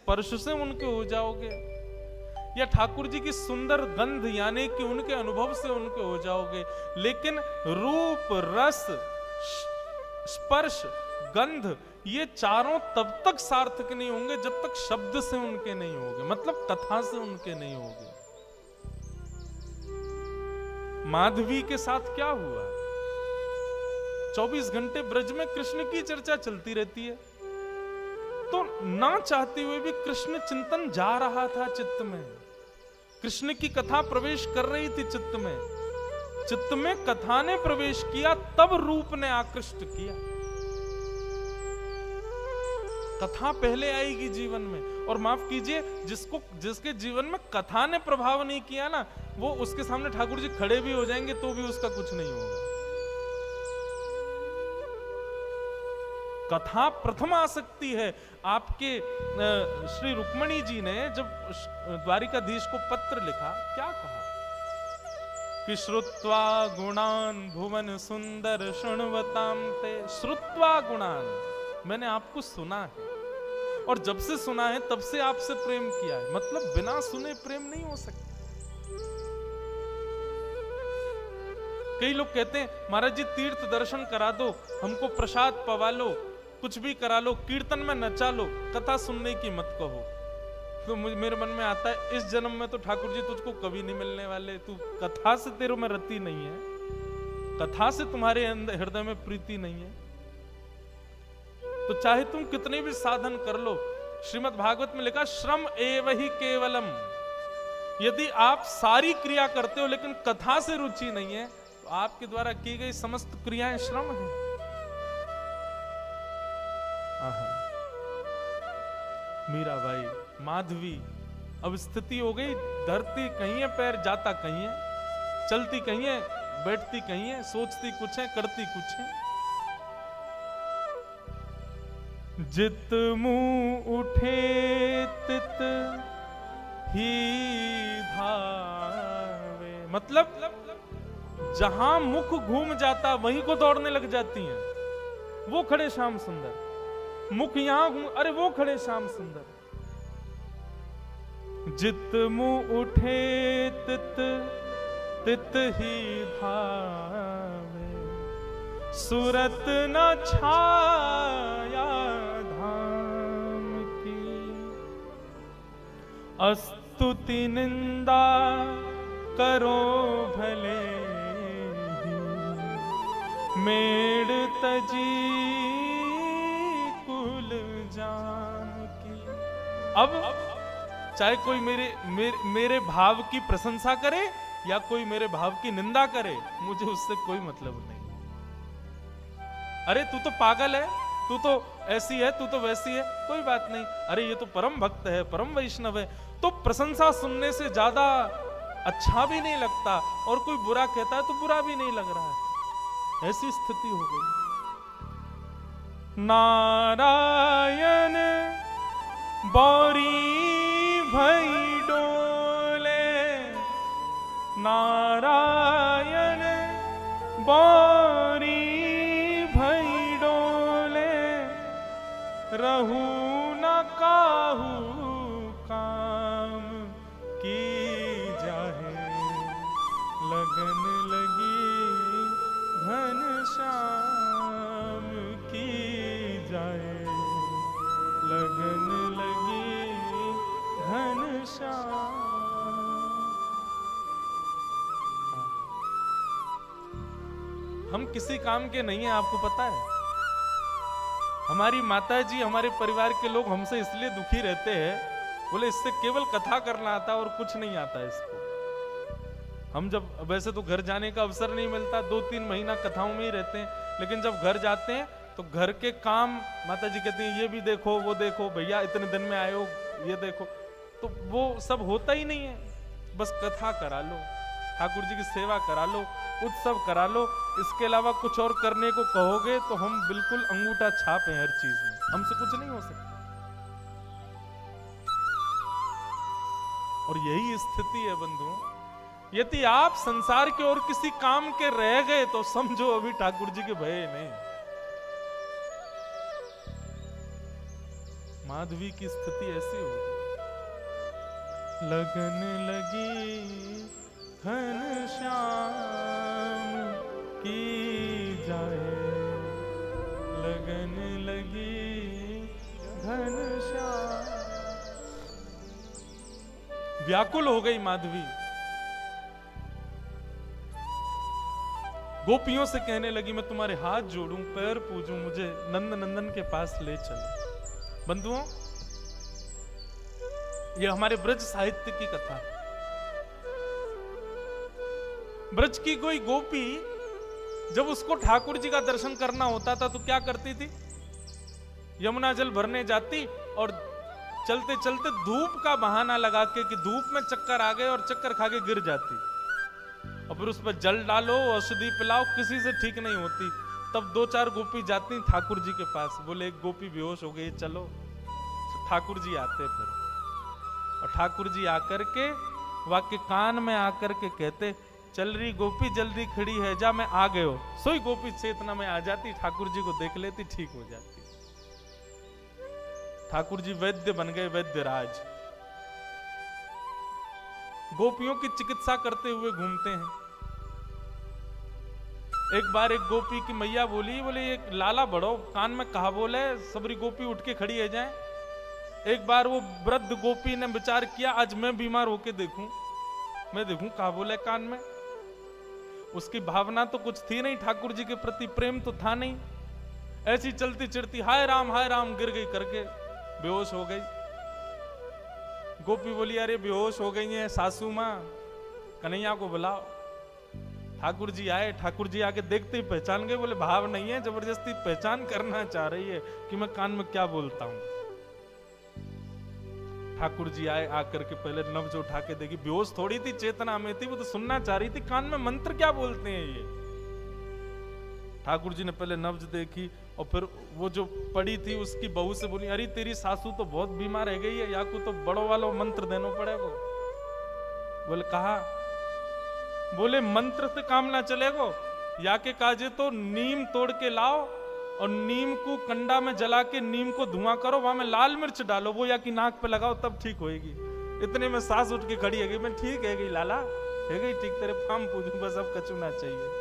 स्पर्श से उनके हो जाओगे, या ठाकुर जी की सुंदर गंध यानी कि उनके अनुभव से उनके हो जाओगे। लेकिन रूप, रस, स्पर्श, गंध, ये चारों तब तक सार्थक नहीं होंगे जब तक शब्द से उनके नहीं होंगे, मतलब कथा से उनके नहीं होंगे। माधवी के साथ क्या हुआ? 24 घंटे ब्रज में कृष्ण की चर्चा चलती रहती है, तो ना चाहते हुए भी कृष्ण चिंतन जा रहा था चित्त में, कृष्ण की कथा प्रवेश कर रही थी चित्त में। चित्त में कथा ने प्रवेश किया, तब रूप ने आकृष्ट किया। कथा पहले आएगी जीवन में। और माफ कीजिए, जिसके जीवन में कथा ने प्रभाव नहीं किया ना, वो उसके सामने ठाकुर जी खड़े भी हो जाएंगे तो भी उसका कुछ नहीं होगा। कथा प्रथम आसक्ति है। आपके श्री रुक्मणी जी ने जब द्वारिकाधीश को पत्र लिखा, क्या कहा कि श्रुत्वा गुणान भुवन सुंदर शृण्वताम ते। श्रुत्वा गुणान, मैंने आपको सुना है, और जब से सुना है तब से आपसे प्रेम किया है। मतलब बिना सुने प्रेम नहीं हो सकता। कई लोग कहते हैं महाराज जी तीर्थ दर्शन करा दो, हमको प्रसाद पवा लो, कुछ भी करा लो, कीर्तन में नचा लो, कथा सुनने की मत कहो। तो मेरे मन में आता है, इस जन्म में तो ठाकुर जी तुझको कभी नहीं मिलने वाले। तू कथा से तेरे में रति नहीं है, कथा से तुम्हारे अंदर हृदय में प्रीति नहीं है, तो चाहे तुम कितने भी साधन कर लो। श्रीमद् भागवत में लिखा, श्रम एव ही केवलम। यदि आप सारी क्रिया करते हो लेकिन कथा से रुचि नहीं है, तो आपके द्वारा की गई समस्त क्रियाएं श्रम है। मीराबाई, माधवी, अब स्थिति हो गई, धरती कहीं है, पैर जाता कहीं है, चलती कहीं है, बैठती कहीं है, सोचती कुछ है, करती कुछ है। जित मुंह उठे तित ही धावे। मतलब जहां मुख घूम जाता वहीं को दौड़ने लग जाती हैं। वो खड़े श्याम सुंदर, मुख यहां घूम, अरे वो खड़े श्याम सुंदर। जित मुंह उठे तित तित ही धावे, सूरत न छाया धाम की। अस्तुति निंदा करो भले ही, मेड़ तजी कुल जान की। अब चाहे कोई मेरे भाव की प्रशंसा करे या कोई मेरे भाव की निंदा करे, मुझे उससे कोई मतलब नहीं। अरे तू तो पागल है, तू तो ऐसी है, तू तो वैसी है, कोई बात नहीं। अरे ये तो परम भक्त है, परम वैष्णव है, तो प्रशंसा सुनने से ज्यादा अच्छा भी नहीं लगता, और कोई बुरा कहता है तो बुरा भी नहीं लग रहा है। ऐसी स्थिति हो गई। नारायण बौरी भई डोले, नारायण बौरी भई डोले, रहू न काहू काम की जाहे, लगन लगी घनश्याम की जाए, लगन लगी घनश्याम। हम किसी काम के नहीं है, आपको पता है। हमारी माता जी, हमारे परिवार के लोग हमसे इसलिए दुखी रहते हैं, बोले इससे केवल कथा करना आता और कुछ नहीं आता इसको। हम जब, वैसे तो घर जाने का अवसर नहीं मिलता, 2-3 महीना कथाओं में ही रहते हैं, लेकिन जब घर जाते हैं तो घर के काम माता जी कहती हैं ये भी देखो, वो देखो, भैया इतने दिन में आए हो, ये देखो, तो वो सब होता ही नहीं है। बस कथा करा लो, ठाकुर जी की सेवा करा लो, उत्सव करा लो, इसके अलावा कुछ और करने को कहोगे तो हम बिल्कुल अंगूठा छाप हैं हर चीज में, हमसे कुछ नहीं हो सकता। और यही स्थिति है बंधुओं। यदि आप संसार के और किसी काम के रह गए तो समझो अभी ठाकुर जी के भय नहीं। माधवी की स्थिति ऐसी हो गई। लगन लगी घनश्याम की जाए, लगन लगी घनश्याम। व्याकुल हो गई माधवी, गोपियों से कहने लगी मैं तुम्हारे हाथ जोड़ूं, पैर पूजूं, मुझे नंद नंदन के पास ले चलो। बंधुओं, ये हमारे ब्रज साहित्य की कथा है। ब्रज की कोई गोपी जब उसको ठाकुर जी का दर्शन करना होता था तो क्या करती थी? यमुना जल भरने जाती और चलते चलते धूप का बहाना लगा के कि धूप में चक्कर आ गए और चक्कर खा के गिर जाती, और फिर उस पर जल डालो, औषधि पिलाओ, किसी से ठीक नहीं होती। तब 2-4 गोपी जाती ठाकुर जी के पास, बोले एक गोपी बेहोश हो गई, चलो। ठाकुर जी आते फिर, और ठाकुर जी आकर के वाक्य कान में आकर के कहते, चल रही गोपी जल्दी खड़ी है, जा मैं आ गए हो। सोई गोपी चेतना में आ जाती, ठाकुर जी को देख लेती, ठीक हो जाती। ठाकुर जी वैद्य बन गए, वैद्य राज। गोपियों की चिकित्सा करते हुए घूमते हैं। एक बार एक गोपी की मैया बोली, बोले ये लाला बड़ो कान में कहा बोले, सबरी गोपी उठ के खड़ी है जाए। एक बार वो वृद्ध गोपी ने विचार किया, आज मैं बीमार होके देखूं, मैं देखूं कहा बोले कान में। उसकी भावना तो कुछ थी नहीं, ठाकुर जी के प्रति प्रेम तो था नहीं। ऐसी चलती चढ़ती हाय राम गिर गई करके बेहोश हो गई। गोपी बोली अरे बेहोश हो गई है सासू मां, कन्हैया को बुलाओ। ठाकुर जी आए, ठाकुर जी आके देखते ही पहचान गए, बोले भाव नहीं है, जबरदस्ती पहचान करना चाह रही है कि मैं कान में क्या बोलता हूं। ठाकुर जी आए, आकर के पहले नब्ज उठा के देखी, बेहोश थोड़ी थी, चेतना में थी, वो तो सुनना चाह रही थी कान में मंत्र क्या बोलते हैं ये। ठाकुर जी ने पहले नब्ज देखी और फिर वो जो पड़ी थी उसकी बहू से बोली, अरे तेरी सासू तो बहुत बीमार रह गई है, या को तो बड़ो वालों मंत्र देना पड़ेगा। बोले कहा, बोले मंत्र से काम ना चलेगो, या के काजे तो नीम तोड़ के लाओ और नीम को कंडा में जला के नीम को धुआं करो, वहां में लाल मिर्च डालो, वो या की नाक पे लगाओ तब ठीक होएगी। इतने में सास उठ के खड़ी है गई, मैं ठीक है गई लाला, है गई ठीक, तेरे फाम पूजू, बस अब कछु ना चाहिए।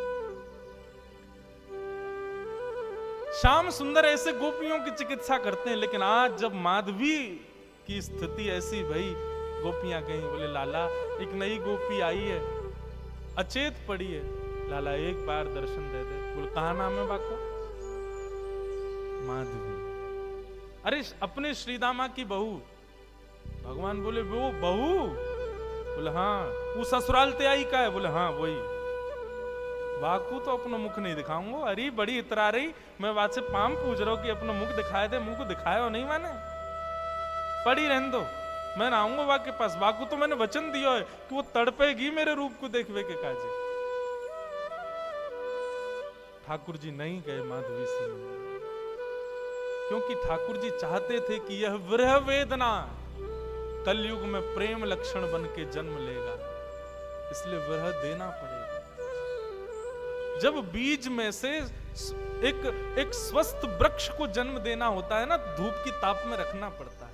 श्याम सुंदर ऐसे गोपियों की चिकित्सा करते हैं, लेकिन आज जब माधवी की स्थिति ऐसी भई, गोपियां कहीं बोले लाला एक नई गोपी आई है, अचेत पड़ी है, लाला एक बार दर्शन दे दे। बोले कहा नाम है बाको? माधवी। अरे अपने श्रीदामा की बहू। भगवान बोले वो बहू? बोले हाँ। वो ससुराल ते आई का है? बोले हाँ वही। वाकू तो अपना मुख नहीं दिखाऊंगा। अरे बड़ी इतरा रही, मैं बात से पाम पूछ रहा हूं कि अपना मुख दिखाए दे, मुंह को दिखाया हो नहीं मैंने, पड़ी रहने दो, मैं आऊंगा वाक के पास। वाकू तो मैंने वचन दिया है कि वो तड़पेगी मेरे रूप को देखवे के काजे। ठाकुर जी नहीं गए माधवी से, क्योंकि ठाकुर जी चाहते थे कि यह विरह वेदना कलयुग में प्रेम लक्षण बन के जन्म लेगा, इसलिए विरह देना पड़ेगा। जब बीज में से एक स्वस्थ वृक्ष को जन्म देना होता है ना, धूप की ताप में रखना पड़ता है।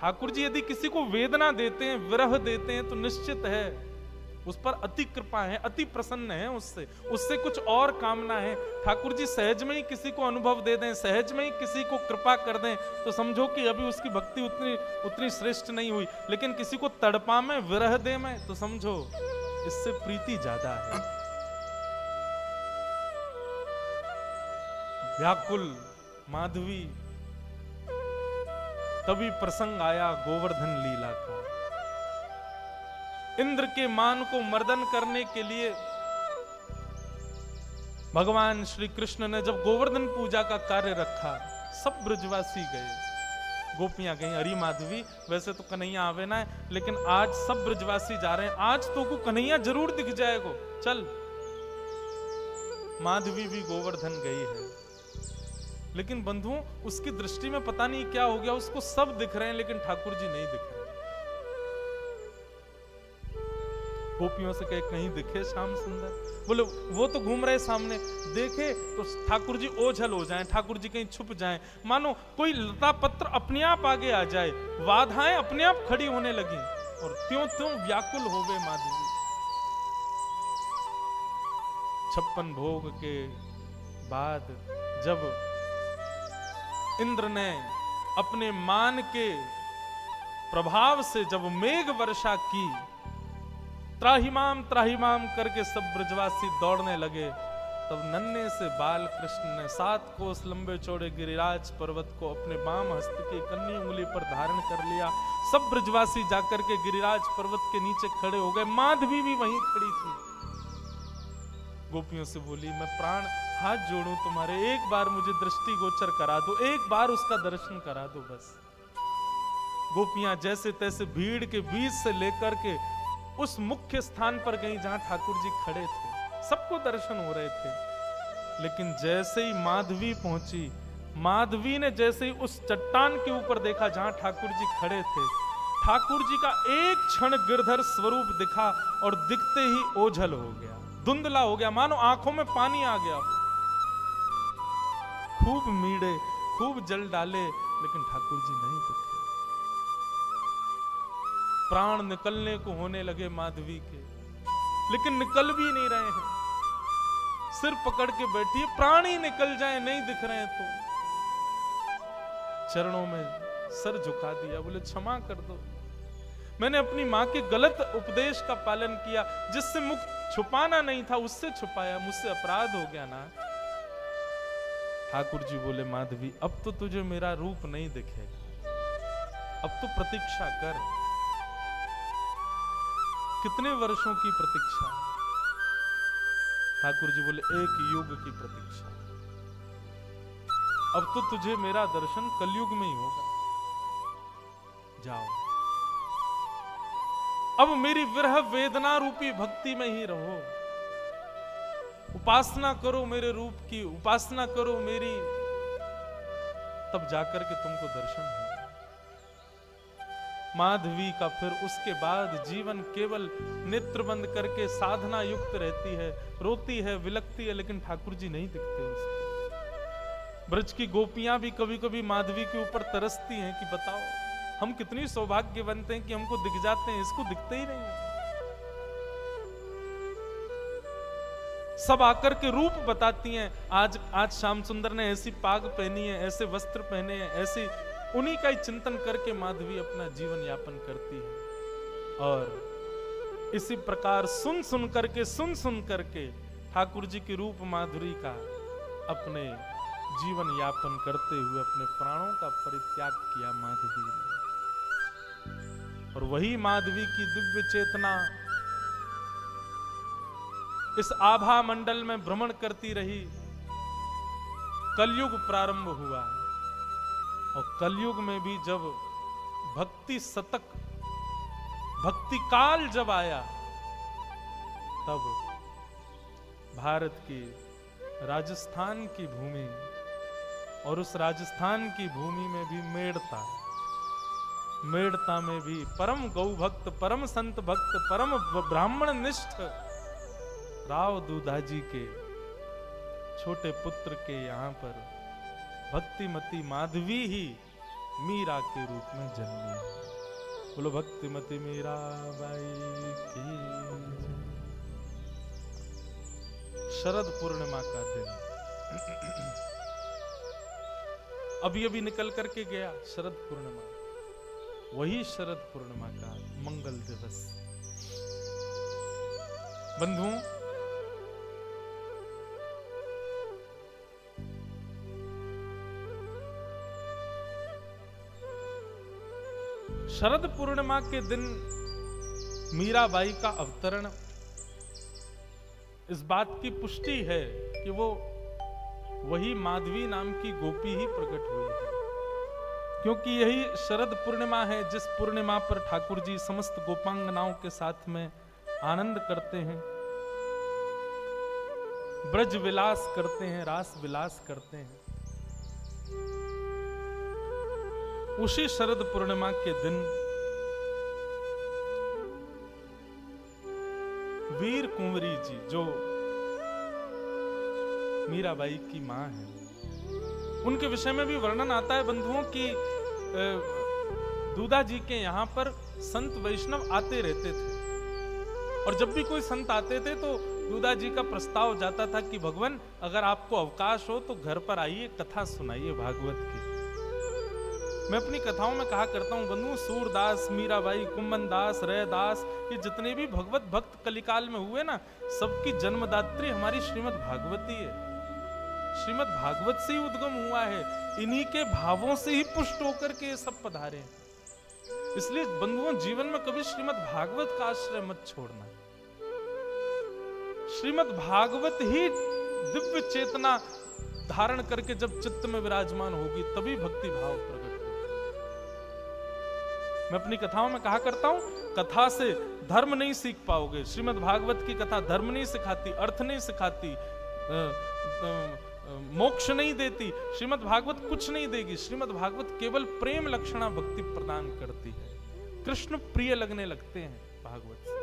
ठाकुर जी यदि किसी को वेदना देते हैं, विरह देते हैं, तो निश्चित है उस पर अति कृपा है, अति प्रसन्न है, उससे कुछ और कामना है। ठाकुर जी सहज में ही किसी को अनुभव दे दें, सहज में ही किसी को कृपा कर दें, तो समझो कि अभी उसकी भक्ति उतनी श्रेष्ठ नहीं हुई। लेकिन किसी को तड़पा में, विरह दे में, तो समझो इससे प्रीति ज्यादा है। व्याकुल माधवी, तभी प्रसंग आया गोवर्धन लीला का। इंद्र के मान को मर्दन करने के लिए भगवान श्री कृष्ण ने जब गोवर्धन पूजा का कार्य रखा, सब ब्रजवासी गए, गोपियां गई। अरे माधवी वैसे तो कन्हैया आवे ना है, लेकिन आज सब ब्रजवासी जा रहे हैं, आज तो को कन्हैया जरूर दिख जाएगा, चल। माधवी भी गोवर्धन गई है, लेकिन बंधुओं उसकी दृष्टि में पता नहीं क्या हो गया, उसको सब दिख रहे हैं लेकिन ठाकुर जी नहीं दिख रहे। गोपियों से कहे कहीं दिखे श्याम सुंदर। बोले वो तो घूम रहे सामने, देखे तो ठाकुर जी ओझल हो जाएं, ठाकुर जी कहीं छुप जाएं, मानो कोई लता पत्र अपने आप आगे आ जाए, बाधाएं अपने आप खड़ी होने लगी और त्यों त्यों व्याकुल हो गए माधवी। 56 भोग के बाद जब इंद्र ने अपने मान के प्रभाव से जब मेघ वर्षा की, त्राहिमाम त्राहिमाम करके सब ब्रजवासी दौड़ने लगे, तब नन्हे से बाल कृष्ण ने 7 कोस लंबे चौड़े गिरिराज पर्वत को अपने बाम हस्त की कन्नी उंगली पर धारण कर लिया। सब ब्रजवासी जाकर के गिरिराज पर्वत के नीचे खड़े हो गए। माधवी भी वहीं खड़ी थी। गोपियों से बोली, मैं प्राण हाथ जोड़ूं तुम्हारे, एक बार मुझे दृष्टि गोचर करा दो, एक बार उसका दर्शन करा दो बस। गोपियां जैसे तैसे भीड़ के बीच से लेकर के उस मुख्य स्थान पर गई जहां ठाकुर जी खड़े थे। सबको दर्शन हो रहे थे, लेकिन जैसे ही माधवी पहुंची, माधवी ने जैसे ही उस चट्टान के ऊपर देखा जहां ठाकुर जी खड़े थे, ठाकुर जी का एक क्षण गिरधर स्वरूप दिखा और दिखते ही ओझल हो गया, धुंधला हो गया, मानो आंखों में पानी आ गया। खूब मीड़े, खूब जल डाले, लेकिन ठाकुर जी नहीं दिखे। प्राण निकलने को होने लगे माधवी के, लेकिन निकल भी नहीं रहे हैं। सिर पकड़ के बैठी, प्राण ही निकल जाए, नहीं दिख रहे हैं तो चरणों में सर झुका दिया, बोले क्षमा कर दो, मैंने अपनी मां के गलत उपदेश का पालन किया, जिससे मुख छुपाना नहीं था उससे छुपाया, मुझसे अपराध हो गया ना। ठाकुर जी बोले, माधवी अब तो तुझे मेरा रूप नहीं दिखेगा, अब तो प्रतीक्षा कर। कितने वर्षों की प्रतीक्षा? ठाकुर जी बोले, 1 युग की प्रतीक्षा। अब तो तुझे मेरा दर्शन कलयुग में ही होगा, जाओ अब मेरी विरह वेदना रूपी भक्ति में ही रहो, उपासना करो मेरे रूप की, उपासना करो मेरी, तब जाकर के तुमको दर्शन हो। माधवी का फिर उसके बाद जीवन केवल नेत्र बंद करके साधना युक्त रहती है, रोती है, विलकती है, लेकिन ठाकुर जी नहीं दिखते उसको। ब्रज की गोपियां भी कभी कभी माधवी के ऊपर तरसती हैं कि बताओ हम कितनी सौभाग्यवंत हैं कि हमको दिख जाते हैं, इसको दिखते ही नहीं। सब आकर के रूप बताती हैं, आज श्याम सुंदर ने ऐसी पाग पहनी है, ऐसे वस्त्र पहने हैं, ऐसी, उन्हीं का ही चिंतन करके माधवी अपना जीवन यापन करती है। और इसी प्रकार सुन सुन करके ठाकुर जी की रूप माधुरी का अपने जीवन यापन करते हुए अपने प्राणों का परित्याग किया माधवी ने। और वही माधवी की दिव्य चेतना इस आभा मंडल में भ्रमण करती रही। कलयुग प्रारंभ हुआ और कलयुग में भी जब भक्ति शतक, भक्ति काल जब आया, तब भारत की राजस्थान की भूमि, और उस राजस्थान की भूमि में भी मेड़ता में भी परम गौ भक्त, परम संत भक्त, परम ब्राह्मण निष्ठ राव दूधाजी के छोटे पुत्र के यहाँ पर भक्तिमती माधवी ही मीरा के रूप में जन्मी। बोलो भक्तिमती मीरा बाई की। शरद पूर्णिमा का दिन अभी अभी निकल करके गया, शरद पूर्णिमा, वही शरद पूर्णिमा का मंगल दिवस। बंधुओं, शरद पूर्णिमा के दिन मीराबाई का अवतरण इस बात की पुष्टि है कि वो वही माधवी नाम की गोपी ही प्रकट हुई है, क्योंकि यही शरद पूर्णिमा है जिस पूर्णिमा पर ठाकुर जी समस्त गोपांगनाओं के साथ में आनंद करते हैं, ब्रज विलास करते हैं, रास विलास करते हैं। उसी शरद पूर्णिमा के दिन वीर कुंवरी जी जो मीराबाई की मां है, उनके विषय में भी वर्णन आता है बंधुओं की दूधा जी के यहाँ पर संत वैष्णव आते रहते थे, और जब भी कोई संत आते थे तो दूधा जी का प्रस्ताव जाता था कि भगवान अगर आपको अवकाश हो तो घर पर आइए, कथा सुनाइए भागवत की। मैं अपनी कथाओं में कहा करता हूं बंधुओं, सूरदास, मीराबाई, कुंभन दास, रैदास, ये जितने भी भगवत भक्त कलिकाल में हुए ना, सबकी जन्मदात्री हमारी श्रीमद् भागवती है। श्रीमद् भागवत से ही उद्गम हुआ है, इन्हीं के भावों से ही पुष्ट होकर के ये सब पधारे हैं। इसलिए बंधुओं, जीवन में कभी श्रीमद् भागवत का आश्रय मत छोड़ना। श्रीमद् भागवत ही दिव्य चेतना धारण करके जब चित्त में विराजमान होगी, तभी भक्ति भाव प्रकट होगा। मैं अपनी कथाओं में कहा करता हूं, कथा से धर्म नहीं सीख पाओगे। श्रीमद् भागवत की कथा धर्म नहीं सिखाती, अर्थ नहीं सिखाती, मोक्ष नहीं देती। श्रीमद् भागवत कुछ नहीं देगी। श्रीमद् भागवत केवल प्रेम लक्षणा भक्ति प्रदान करती है। कृष्ण प्रिय लगने लगते हैं भागवत से।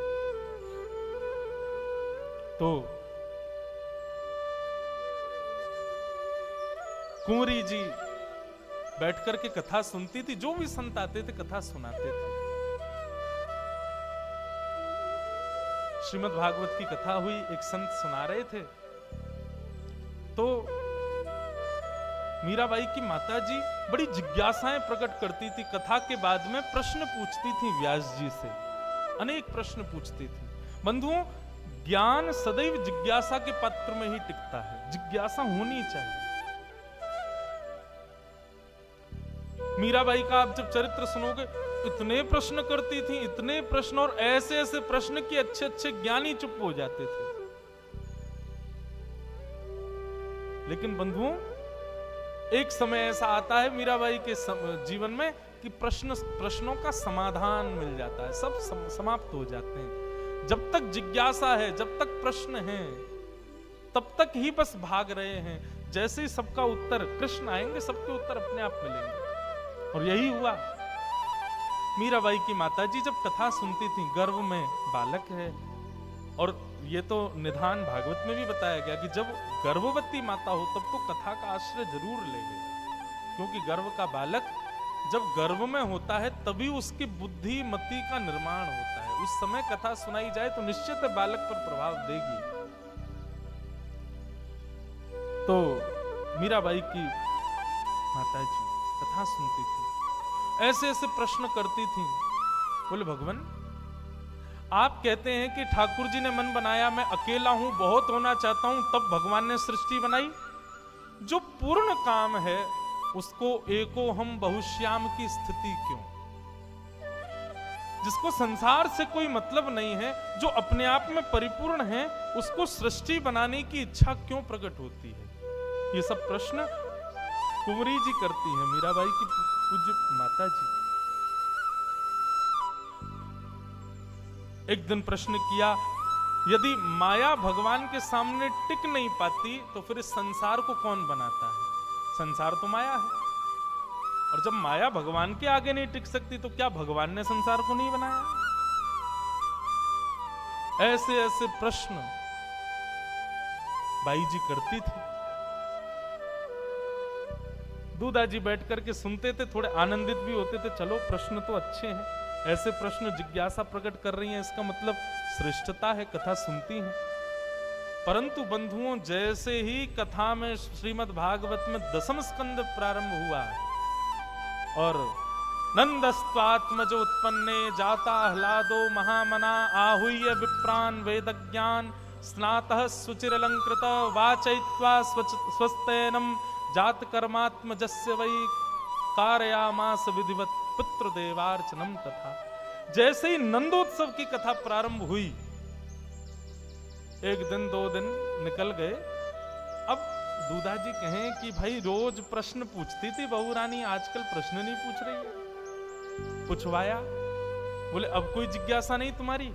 तो कुंवरी जी बैठ करके कथा सुनती थी, जो भी संत आते थे कथा सुनाते थे। श्रीमद् भागवत की कथा हुई, एक संत सुना रहे थे, तो मीराबाई की माताजी बड़ी जिज्ञासाएं प्रकट करती थी। कथा के बाद में प्रश्न पूछती थी व्यास जी से, अनेक प्रश्न पूछती थी। बंधुओं, ज्ञान सदैव जिज्ञासा के पात्र में ही टिकता है, जिज्ञासा होनी चाहिए। मीराबाई का आप जब चरित्र सुनोगे, इतने प्रश्न करती थी, इतने प्रश्न, और ऐसे ऐसे प्रश्न कि अच्छे अच्छे ज्ञानी चुप हो जाते थे। लेकिन बंधुओं, एक समय ऐसा आता है मीराबाई के जीवन में कि प्रश्नों का समाधान मिल जाता है, सब समाप्त हो जाते हैं। जब तक जिज्ञासा है, जब तक प्रश्न है, तब तक ही बस भाग रहे हैं। जैसे ही सबका उत्तर, कृष्ण आएंगे, सबके उत्तर अपने आप मिलेंगे। और यही हुआ। मीराबाई की माताजी जब कथा सुनती थी, गर्भ में बालक है, और ये तो निधान भागवत में भी बताया गया कि जब गर्भवती माता हो तब तो कथा का आश्रय जरूर लेगी, क्योंकि गर्भ का बालक जब गर्भ में होता है तभी उसकी बुद्धि मति का निर्माण होता है। उस समय कथा सुनाई जाए तो निश्चित बालक पर प्रभाव देगी। तो मीराबाई की माताजी कथा सुनती थी, ऐसे ऐसे प्रश्न करती थी। बोले भगवान, आप कहते हैं कि ठाकुर जी ने मन बनाया, मैं अकेला हूं, बहुत होना चाहता हूं, तब भगवान ने सृष्टि बनाई। जो पूर्ण काम है उसको एको हम बहुश्याम की स्थिति क्यों? जिसको संसार से कोई मतलब नहीं है, जो अपने आप में परिपूर्ण है, उसको सृष्टि बनाने की इच्छा क्यों प्रकट होती है? ये सब प्रश्न कुंवरी जी करती है, मीराबाई की पूज्य माता जी। एक दिन प्रश्न किया, यदि माया भगवान के सामने टिक नहीं पाती तो फिर इस संसार को कौन बनाता है? संसार तो माया है, और जब माया भगवान के आगे नहीं टिक सकती तो क्या भगवान ने संसार को नहीं बनाया? ऐसे ऐसे प्रश्न बाई जी करती थी। दूधा जी बैठ करके सुनते थे, थोड़े आनंदित भी होते थे। चलो, प्रश्न तो अच्छे हैं, ऐसे प्रश्न जिज्ञासा प्रकट कर रही हैं, इसका मतलब श्रेष्ठता है, कथा सुनती हैं। परंतु बंधुओं, जैसे ही कथा में श्रीमद् भागवत में 10वां स्कंद प्रारंभ हुआ और नंदस्त्वात्मजो उत्पन्ने जाता आह्लादो महामना आहूय विप्रान वेदज्ञान स्नातः सुचिरलंकृत वाचयित्वा स्वस्तेनम जात कर्मात्मजस्य वै कारयामास विधिवत पुत्र देवार्चनम। तथा जैसे ही नंदोत्सव की कथा प्रारंभ हुई, एक दिन 2 दिन निकल गए। अब दूधा जी कहें कि भाई रोज प्रश्न पूछती थी बहू रानी, आजकल प्रश्न नहीं पूछ रही है। पूछवाया, बोले अब कोई जिज्ञासा नहीं तुम्हारी?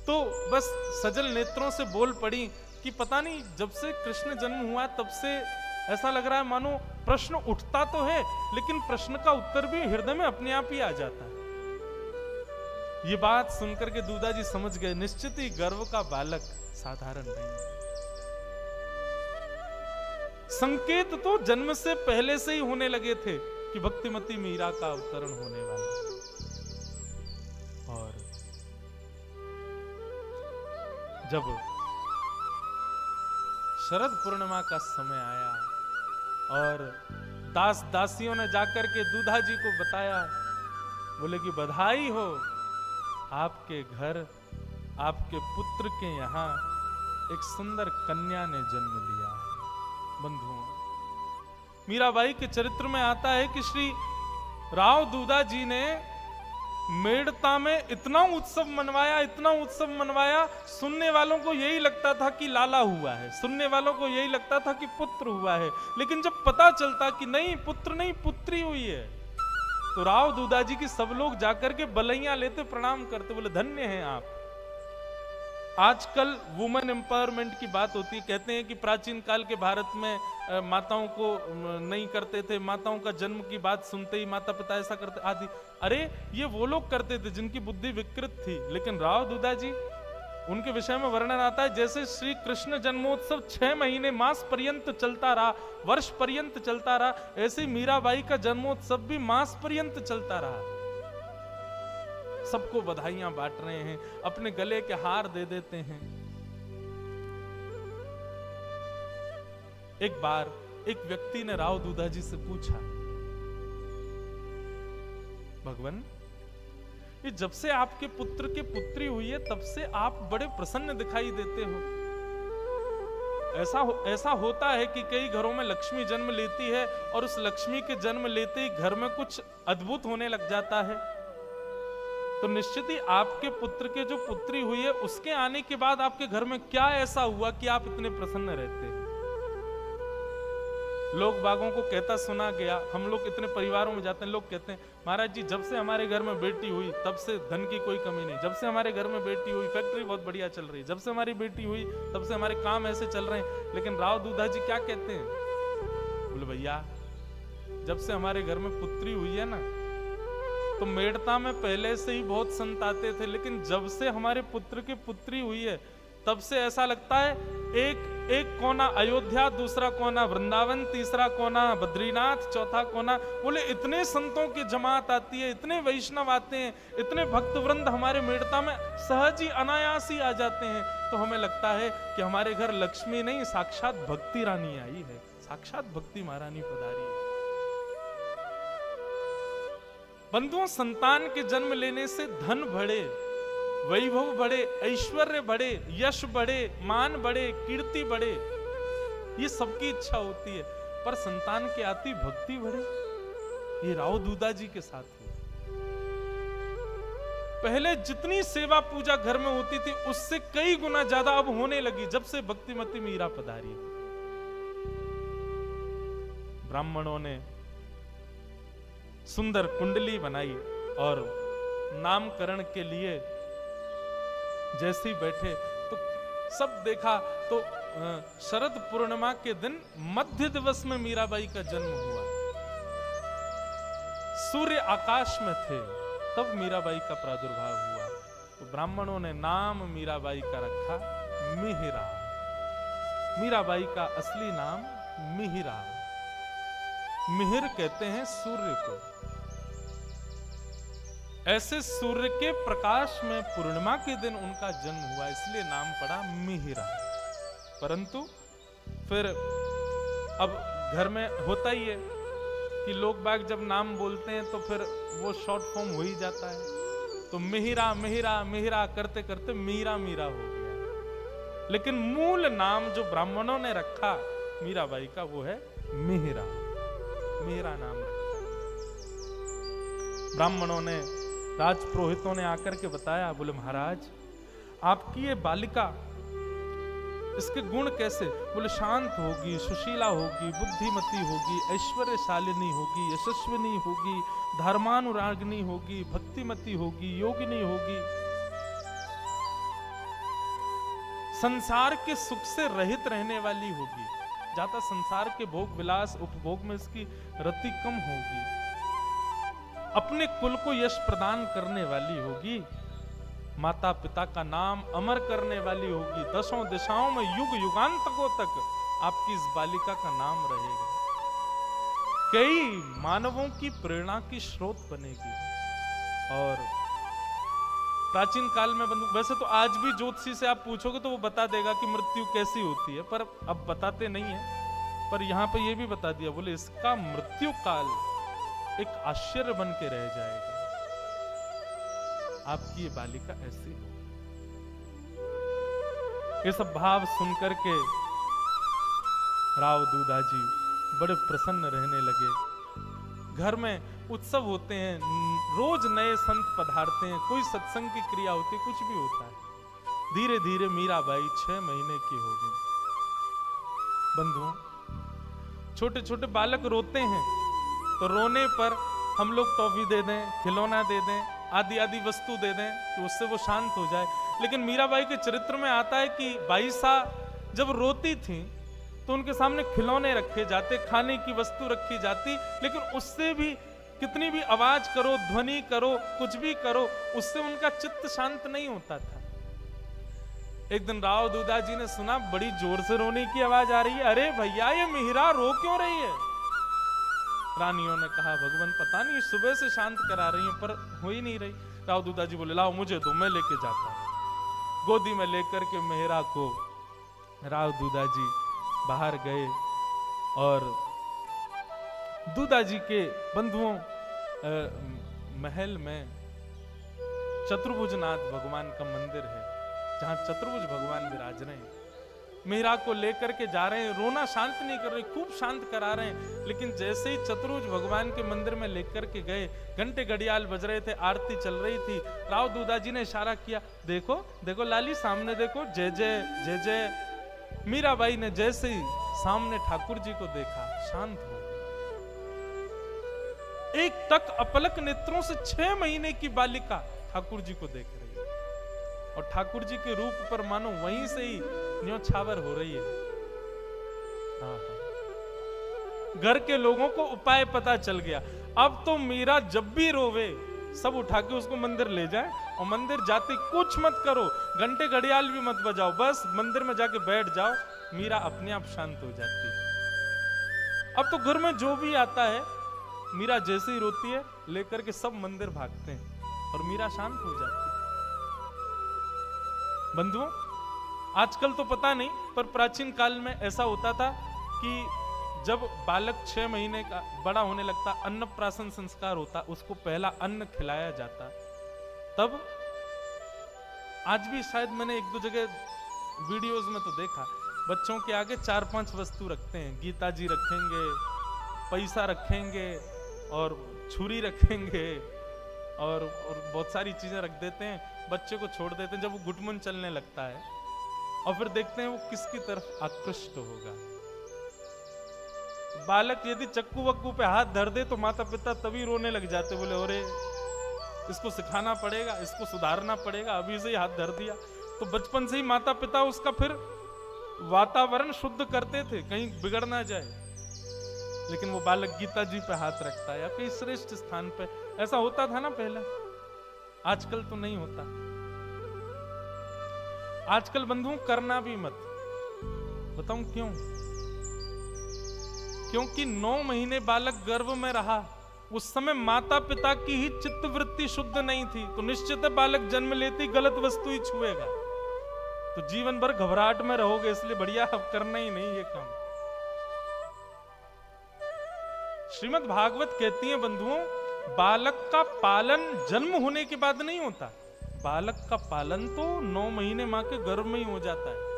तो बस सजल नेत्रों से बोल पड़ी कि पता नहीं, जब से कृष्ण जन्म हुआ तब से ऐसा लग रहा है मानो प्रश्न उठता तो है, लेकिन प्रश्न का उत्तर भी हृदय में अपने आप ही आ जाता है। ये बात सुनकर के दूधा जी समझ गए, निश्चित ही गर्व का बालक साधारण नहीं। संकेत तो जन्म से पहले से ही होने लगे थे कि भक्तिमती मीरा का अवतरण होने वाला। और जब शरद पूर्णिमा का समय आया और दास दासियों ने जाकर के दूधा जी को बताया, बोले कि बधाई हो, आपके घर आपके पुत्र के यहाँ एक सुंदर कन्या ने जन्म लिया है। बंधुओं, मीराबाई के चरित्र में आता है कि श्री राव दूधा जी ने मेड़ता में इतना उत्सव मनवाया, इतना उत्सव मनवाया, सुनने वालों को यही लगता था कि लाला हुआ है, सुनने वालों को यही लगता था कि पुत्र हुआ है। लेकिन जब पता चलता कि नहीं पुत्र नहीं पुत्री हुई है, तो राव दूधा जी की सब लोग जाकर के बलैया लेते, प्रणाम करते, बोले धन्य हैं आप। आजकल वुमेन एम्पावरमेंट की बात होती है, कहते हैं कि प्राचीन काल के भारत में माताओं को नहीं करते थे, माताओं का जन्म की बात सुनते ही माता पिता ऐसा करते आदि। अरे ये वो लोग करते थे जिनकी बुद्धि विकृत थी, लेकिन राव दूधा जी, उनके विषय में वर्णन आता है जैसे श्री कृष्ण जन्मोत्सव 6 महीने मास पर्यंत चलता रहा, वर्ष पर्यंत चलता रहा, ऐसे ही मीराबाई का जन्मोत्सव भी मास पर्यंत चलता रहा। सबको बधाइयां बांट रहे हैं, अपने गले के हार दे देते हैं। एक बार एक व्यक्ति ने राव दूधा जी से पूछा, भगवान ये जब से आपके पुत्र के पुत्री हुई है तब से आप बड़े प्रसन्न दिखाई देते हो। ऐसा होता है कि कई घरों में लक्ष्मी जन्म लेती है और उस लक्ष्मी के जन्म लेते ही घर में कुछ अद्भुत होने लग जाता है। तो निश्चित ही आपके पुत्र के जो पुत्री हुई है उसके आने के बाद आपके घर में क्या ऐसा हुआ कि आप इतने प्रसन्न रहते हैं? लोग बागों को कहता सुना गया, हम लोग इतने परिवारों में जाते हैं, लोग कहते हैं महाराज जी जब से हमारे घर में बेटी हुई तब से धन की कोई कमी नहीं, जब से हमारे घर में बेटी हुई फैक्ट्री बहुत बढ़िया चल रही है, जब से हमारी बेटी हुई तब से हमारे काम ऐसे चल रहे हैं। लेकिन राव दूधा जी क्या कहते हैं? बोले भैया जब से हमारे घर में पुत्री हुई है ना, तो मेड़ता में पहले से ही बहुत संत आते थे, लेकिन जब से हमारे पुत्र की पुत्री हुई है तब से ऐसा लगता है एक कोना अयोध्या, दूसरा कोना वृंदावन, तीसरा कोना बद्रीनाथ, चौथा कोना। बोले इतने संतों की जमात आती है, इतने वैष्णव आते हैं, इतने भक्त वृंद हमारे मेड़ता में सहज ही अनायास ही आ जाते हैं, तो हमें लगता है कि हमारे घर लक्ष्मी नहीं साक्षात भक्ति रानी आई है, साक्षात भक्ति महारानी पधारी है। बंधुओं, संतान के जन्म लेने से धन बढ़े, वैभव बढ़े, ऐश्वर्य बढ़े, यश बढ़े, मान बढ़े, कीर्ति बढ़े, ये सबकी इच्छा होती है, पर संतान के आती भक्ति बढ़े। ये राव दूधा जी के साथ हुआ। पहले जितनी सेवा पूजा घर में होती थी उससे कई गुना ज्यादा अब होने लगी जब से भक्तिमती मीरा पधारी। ब्राह्मणों ने सुंदर कुंडली बनाई और नामकरण के लिए जैसे ही बैठे तो सब देखा तो शरद पूर्णिमा के दिन मध्य दिवस में मीराबाई का जन्म हुआ। सूर्य आकाश में थे तब मीराबाई का प्रादुर्भाव हुआ। तो ब्राह्मणों ने नाम मीराबाई का रखा मिहिरा। मीराबाई का असली नाम मिहिरा। मिहिर कहते हैं सूर्य को। ऐसे सूर्य के प्रकाश में पूर्णिमा के दिन उनका जन्म हुआ, इसलिए नाम पड़ा मिहिरा। परंतु फिर अब घर में होता ही है कि लोग बाग जब नाम बोलते हैं तो फिर वो शॉर्ट फॉर्म हो ही जाता है। तो मिहिरा मिहिरा मिहिरा करते करते मीरा मीरा हो गया। लेकिन मूल नाम जो ब्राह्मणों ने रखा मीराबाई का वो है मिहिरा। मिहिरा नाम रखा। ब्राह्मणों ने, राजपुरोहितों ने आकर के बताया, बोले महाराज आपकी ये बालिका, इसके गुण कैसे? बोले शांत होगी, सुशीला होगी, बुद्धिमती होगी, ऐश्वर्यशालिनी होगी, यशस्विनी होगी, धर्मानुरागिनी होगी, भक्तिमती होगी, योगिनी होगी, संसार के सुख से रहित रहने वाली होगी, ज्यादा संसार के भोग विलास उपभोग में इसकी रति कम होगी, अपने कुल को यश प्रदान करने वाली होगी, माता पिता का नाम अमर करने वाली होगी। 10 दिशाओं में युग युगांतकों तक आपकी इस बालिका का नाम रहेगा। कई मानवों की प्रेरणा की स्रोत बनेगी। और प्राचीन काल में वैसे तो आज भी ज्योतिषी से आप पूछोगे तो वो बता देगा कि मृत्यु कैसी होती है, पर अब बताते नहीं है। पर यहाँ पे ये भी बता दिया, बोले इसका मृत्यु काल एक आश्चर्य बन के रह जाएगा। आपकी ये बालिका ऐसी हो। ये सब भाव सुनकर के राव दूधा जी बड़े प्रसन्न रहने लगे। घर में उत्सव होते हैं, रोज नए संत पधारते हैं, कोई सत्संग की क्रिया होती है, कुछ भी होता है। धीरे धीरे मीराबाई 6 महीने की हो गई। बंधुओं, छोटे छोटे बालक रोते हैं तो रोने पर हम लोग टॉफी दे दें, खिलौना दे दें, आदि आदि वस्तु दे दें कि उससे वो शांत हो जाए। लेकिन मीराबाई के चरित्र में आता है कि बाईसा जब रोती थी तो उनके सामने खिलौने रखे जाते, खाने की वस्तु रखी जाती, लेकिन उससे भी कितनी भी आवाज करो, ध्वनि करो, कुछ भी करो, उससे उनका चित्त शांत नहीं होता था। एक दिन राव दूधा जी ने सुना बड़ी जोर से रोने की आवाज आ रही है। अरे भैया, ये मिहिरा रो क्यों रही है? रानियों ने कहा, भगवान पता नहीं, सुबह से शांत करा रही है पर हो ही नहीं रही। राव दूधा जी बोले, लाओ मुझे दो, मैं लेके जाता हूं। गोदी में लेकर के मिहिरा को राव दूधा जी बाहर गए और दूधा जी के बंधुओं महल में चतुर्भुजनाथ भगवान का मंदिर है, जहां चतुर्भुज भगवान विराज रहे हैं। मीरा को लेकर के जा रहे हैं, रोना शांत नहीं कर रहे, खूब शांत करा रहे हैं। लेकिन जैसे ही चतुर्भुज भगवान के मंदिर में लेकर के गए, घंटे घड़ियाल बज रहे थे, आरती चल रही थी। राव दूधा जी ने इशारा किया, देखो देखो लाली, सामने देखो, जय जय जय जय। मीराबाई ने जैसे ही सामने ठाकुर जी को देखा, शांत हो गई। एक टक अपलक नेत्रों से 6 महीने की बालिका ठाकुर जी को देख रही है और ठाकुर जी के रूप पर मानो वहीं से ही न्योछावर हो रही है। घर के लोगों को उपाय पता चल गया। अब तो मीरा जब भी रोवे सब उठा के उसको मंदिर ले जाए, और मंदिर जाते कुछ मत करो, घंटे घड़ियाल भी मत बजाओ, बस मंदिर में जाके बैठ जाओ, मीरा अपने आप शांत हो जाती है। अब तो घर में जो भी आता है, मीरा जैसे ही रोती है लेकर के सब मंदिर भागते हैं और मीरा शांत हो जाती है। बंधुओं, आजकल तो पता नहीं, पर प्राचीन काल में ऐसा होता था कि जब बालक 6 महीने का बड़ा होने लगता, अन्नप्राशन संस्कार होता, उसको पहला अन्न खिलाया जाता। तब आज भी शायद मैंने 1-2 जगह वीडियोस में तो देखा, बच्चों के आगे 4-5 वस्तु रखते हैं। गीता जी रखेंगे, पैसा रखेंगे और छुरी रखेंगे और बहुत सारी चीजें रख देते हैं। बच्चे को छोड़ देते हैं, जब वो गुटमुन चलने लगता है और फिर देखते हैं वो किसकी तरफ आकृष्ट होगा। बालक यदि चक्कू वक्कू पे हाथ धर दे तो माता पिता तभी रोने लग जाते, बोले अरे इसको सिखाना पड़ेगा, इसको सुधारना पड़ेगा, अभी से ही हाथ धर दिया। तो बचपन से ही माता पिता उसका फिर वातावरण शुद्ध करते थे, कहीं बिगड़ ना जाए। लेकिन वो बालक गीता जी पे हाथ रखता है या कहीं श्रेष्ठ स्थान पे, ऐसा होता था ना पहले, आजकल तो नहीं होता। आजकल बंधुओं करना भी मत। बताऊं क्यों? क्योंकि 9 महीने बालक गर्भ में रहा, उस समय माता पिता की ही चित्तवृत्ति शुद्ध नहीं थी, तो निश्चित है बालक जन्म लेती गलत वस्तु ही छुएगा, तो जीवन भर घबराहट में रहोगे। इसलिए बढ़िया अब करना ही नहीं ये काम। श्रीमद् भागवत कहती है बंधुओं, बालक का पालन जन्म होने के बाद नहीं होता, बालक का पालन तो 9 महीने मां के गर्भ में ही हो जाता है।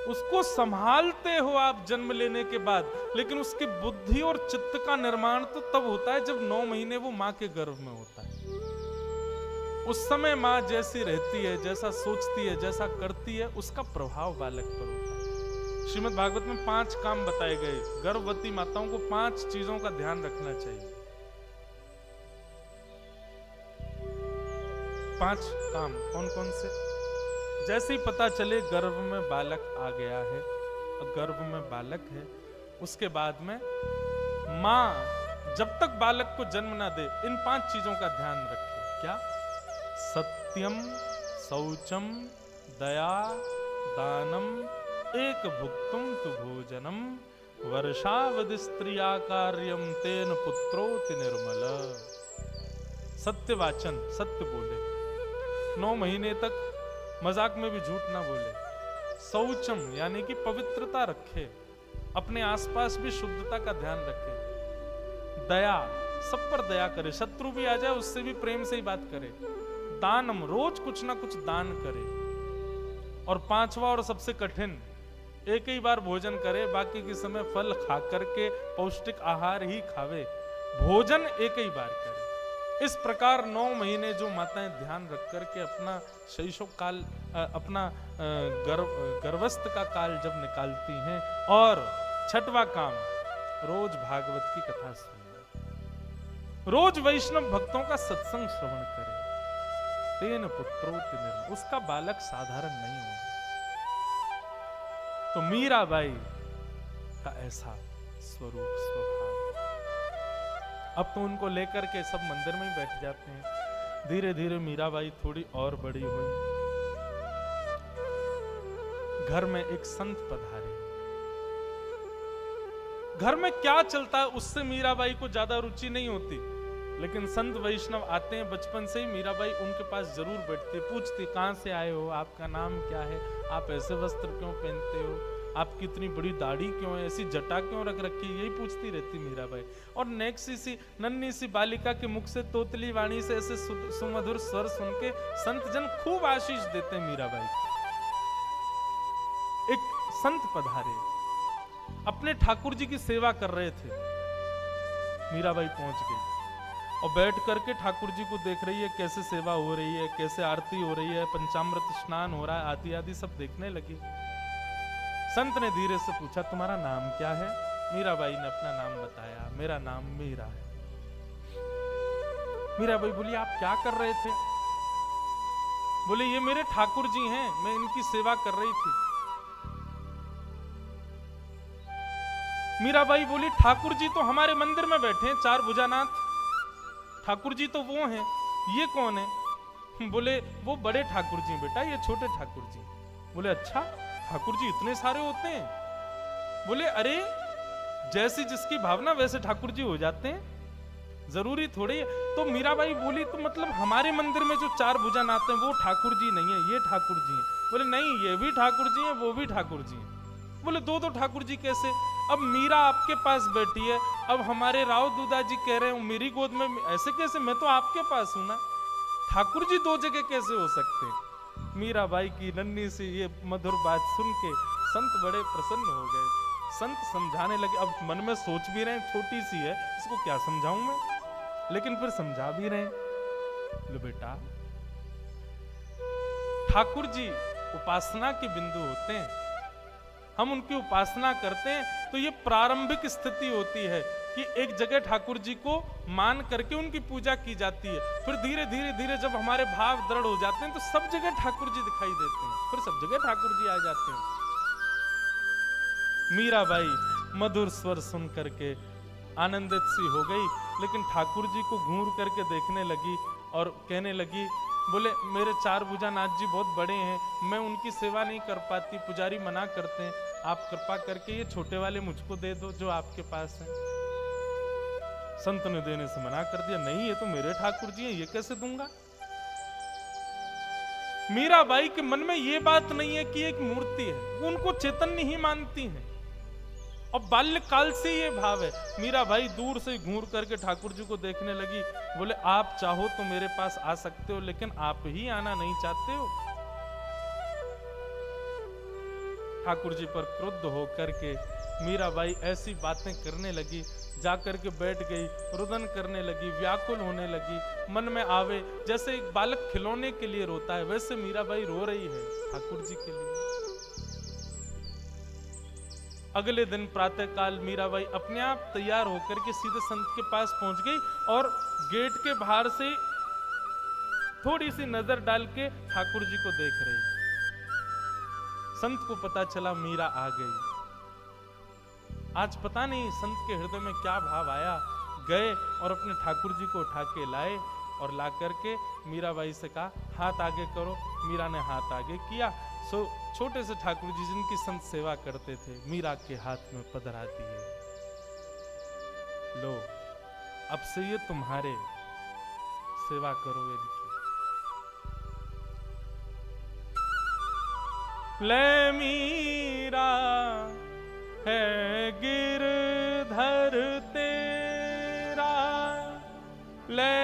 उसको संभालते हो आप जन्म लेने के बाद, लेकिन उसकी बुद्धि और चित्त का निर्माण तो तब होता है जब 9 महीने वो मां के गर्भ में होता है। उस समय मां जैसी रहती है, जैसा सोचती है, जैसा करती है, उसका प्रभाव बालक पर होता है। श्रीमद् भागवत में 5 काम बताए गए। गर्भवती माताओं को 5 चीजों का ध्यान रखना चाहिए। 5 काम कौन कौन से? जैसे ही पता चले गर्भ में बालक आ गया है, गर्भ में बालक है, उसके बाद में मां जब तक बालक को जन्म ना दे इन 5 चीजों का ध्यान रखे। क्या? सत्यम शौचम दया दानम एक भुक्तुम तु भोजनम वर्षावधि स्त्रिया कार्यम तेन पुत्रोति निर्मल। सत्य वाचन, सत्य बोले, 9 महीने तक मजाक में भी झूठ ना बोले। शौचम यानी कि पवित्रता रखे, अपने आसपास भी शुद्धता का ध्यान रखे। दया, सब पर दया करे, शत्रु भी आ जाए उससे भी प्रेम से ही बात करे। दानम, रोज कुछ ना कुछ दान करे। और 5वां और सबसे कठिन, एक ही बार भोजन करे, बाकी के समय फल खा करके पौष्टिक आहार ही खावे, भोजन एक ही बार करे। इस प्रकार 9 महीने जो माताएं ध्यान रख करके अपना शैशव काल, अपना गर्भस्थ का काल जब निकालती हैं। और 6वां काम, रोज भागवत की कथा सुने, रोज वैष्णव भक्तों का सत्संग श्रवण करे। तेन पुत्रोति निर्मल, उसका बालक साधारण नहीं होगा। तो मीराबाई का ऐसा स्वरूप, स्वभाव। अब तो उनको लेकर के सब मंदिर में ही बैठ जाते हैं। धीरे धीरे मीराबाई थोड़ी और बड़ी हुई। घर में एक संत पधारे। घर में क्या चलता है उससे मीराबाई को ज्यादा रुचि नहीं होती, लेकिन संत वैष्णव आते हैं। बचपन से ही मीराबाई उनके पास जरूर बैठती, पूछती कहां से आए हो, आपका नाम क्या है, आप ऐसे वस्त्र क्यों पहनते हो, आपकी इतनी बड़ी दाढ़ी क्यों है, ऐसी जटा क्यों रख रखी, यही पूछती रहती मीराबाई। और नेक्स्ट सी नन्ही सी बालिका के मुख से तोतली वाणी से ऐसे सुमधुर स्वर सुन के संत जन खूब आशीष देते मीराबाई को। एक संत पधारे, अपने ठाकुर जी की सेवा कर रहे थे। मीराबाई पहुंच गई और बैठ करके ठाकुर जी को देख रही है, कैसे सेवा हो रही है, कैसे आरती हो रही है, पंचामृत स्नान हो रहा है, आदि आदि सब देखने लगी। संत ने धीरे से पूछा, तुम्हारा नाम क्या है? मीराबाई ने अपना नाम बताया, मेरा नाम मीरा है। मीराबाई बोली, आप क्या कर रहे थे? बोले, ये मेरे ठाकुर जी हैं, मैं इनकी सेवा कर रही थी। मीराबाई बोली, ठाकुर जी तो हमारे मंदिर में बैठे हैं, 4 भुजानाथ ठाकुर जी तो वो हैं, ये कौन है? बोले, वो बड़े ठाकुर जी बेटा, ये छोटे ठाकुर जी। बोले, अच्छा ठाकुर जी इतने सारे होते हैं? बोले, अरे जैसी जिसकी भावना वैसे ठाकुर जी हो जाते हैं, जरूरी थोड़ी है। तो मीराबाई बोली, तो मतलब हमारे मंदिर में जो 4 भुजानाथ हैं वो ठाकुर जी नहीं है, ये ठाकुर जी हैं? बोले, नहीं, ये भी ठाकुर जी हैं, वो भी ठाकुर जी हैं। बोले, 2 ठाकुर जी कैसे? अब मीरा आपके पास बैठी है, अब हमारे राव दूदा जी कह रहे हैं मेरी गोद में, ऐसे कैसे? मैं तो आपके पास हूं ना, ठाकुर जी 2 जगह कैसे हो सकते हैं? मीराबाई की नन्ही सी ये मधुर बात सुन के संत बड़े प्रसन्न हो गए। संत समझाने लगे। अब मन में सोच भी रहे हैं, छोटी सी है, इसको क्या समझाऊं मैं, लेकिन फिर समझा भी रहे हैं। लो बेटा, ठाकुर जी उपासना के बिंदु होते हैं, हम उनकी उपासना करते हैं तो ये प्रारंभिक स्थिति होती है कि एक जगह ठाकुर जी को मान करके उनकी पूजा की जाती है। फिर धीरे धीरे धीरे जब हमारे भाव दृढ़ हो जाते हैं तो सब जगह ठाकुर जी दिखाई देते हैं, फिर सब जगह ठाकुर जी आ जाते हैं। मीराबाई मधुर स्वर सुन करके आनंदित सी हो गई, लेकिन ठाकुर जी को घूर करके देखने लगी और कहने लगी, बोले, मेरे 4 भुजानाथ जी बहुत बड़े हैं, मैं उनकी सेवा नहीं कर पाती, पुजारी मना करते हैं, आप कृपा करके ये छोटे वाले मुझको दे दो जो आपके पास हैं। संत ने देने से मना कर दिया, नहीं ये तो मेरे ठाकुर जी हैं, ये कैसे दूंगा? मीराबाई के मन में ये बात नहीं है कि एक मूर्ति है, वो उनको चैतन्य ही मानती हैं और बाल्यकाल से ये भाव है। मीराबाई दूर से घूर करके ठाकुर जी को देखने लगी, बोले, आप चाहो तो मेरे पास आ सकते हो, लेकिन आप ही आना नहीं चाहते हो। ठाकुर जी पर क्रुद्ध होकर के मीराबाई ऐसी बातें करने लगी, जाकर के बैठ गई, रुदन करने लगी, व्याकुल होने लगी। मन में आवे जैसे एक बालक खिलौने के लिए रोता है, वैसे मीराबाई रो रही है ठाकुर जी के लिए। अगले दिन प्रातःकाल मीराबाई अपने आप तैयार होकर के सीधे संत के पास पहुंच गई और गेट के बाहर से थोड़ी सी नजर डाल के ठाकुर जी को देख रही। संत को पता चला मीरा आ गई। आज पता नहीं संत के हृदय में क्या भाव आया, गए और अपने ठाकुर जी को उठा के लाए। और ला करके मीराबाई से कहा हाथ आगे करो। मीरा ने हाथ आगे किया। सो छोटे से ठाकुर जी जिनकी संत सेवा करते थे मीरा के हाथ में पधरा दिए। लो अब से ये तुम्हारे, सेवा करो इनकी। ले मीरा है गिरधर तेरा, ले